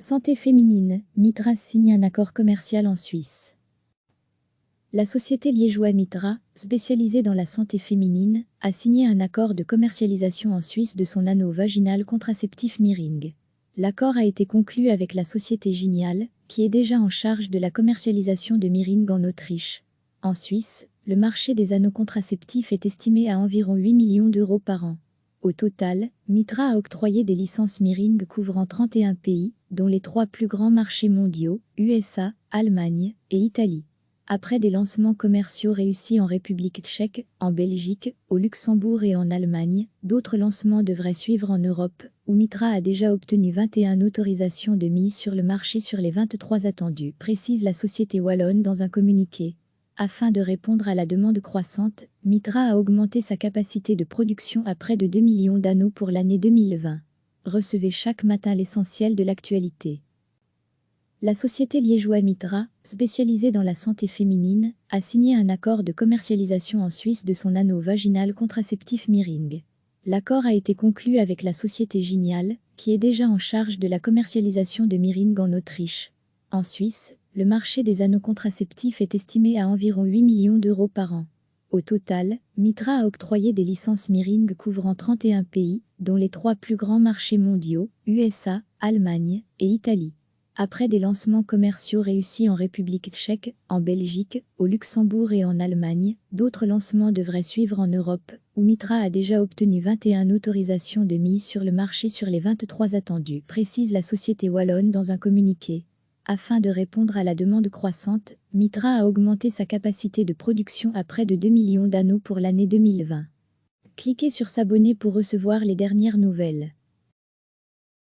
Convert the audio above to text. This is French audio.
Santé féminine, Mitra signe un accord commercial en Suisse. La société liégeoise Mitra, spécialisée dans la santé féminine, a signé un accord de commercialisation en Suisse de son anneau vaginal contraceptif Miring. L'accord a été conclu avec la société Ginial, qui est déjà en charge de la commercialisation de Miring en Autriche. En Suisse, le marché des anneaux contraceptifs est estimé à environ 8 millions d'euros par an. Au total, Mitra a octroyé des licences Miring couvrant 31 pays, dont les 3 plus grands marchés mondiaux, USA, Allemagne et Italie. Après des lancements commerciaux réussis en République tchèque, en Belgique, au Luxembourg et en Allemagne, d'autres lancements devraient suivre en Europe, où Mitra a déjà obtenu 21 autorisations de mise sur le marché sur les 23 attendues, précise la société wallonne dans un communiqué. Afin de répondre à la demande croissante, Mitra a augmenté sa capacité de production à près de 2 millions d'anneaux pour l'année 2020. Recevez chaque matin l'essentiel de l'actualité. La société liégeoise Mitra, spécialisée dans la santé féminine, a signé un accord de commercialisation en Suisse de son anneau vaginal contraceptif Miring. L'accord a été conclu avec la société Ginial, qui est déjà en charge de la commercialisation de Miring en Autriche. En Suisse, le marché des anneaux contraceptifs est estimé à environ 8 millions d'euros par an. Au total, Mitra a octroyé des licences Miring couvrant 31 pays, dont les 3 plus grands marchés mondiaux, USA, Allemagne et Italie. Après des lancements commerciaux réussis en République tchèque, en Belgique, au Luxembourg et en Allemagne, d'autres lancements devraient suivre en Europe, où Mitra a déjà obtenu 21 autorisations de mise sur le marché sur les 23 attendues, précise la société wallonne dans un communiqué. Afin de répondre à la demande croissante, Mitra a augmenté sa capacité de production à près de 2 millions d'anneaux pour l'année 2020. Cliquez sur s'abonner pour recevoir les dernières nouvelles.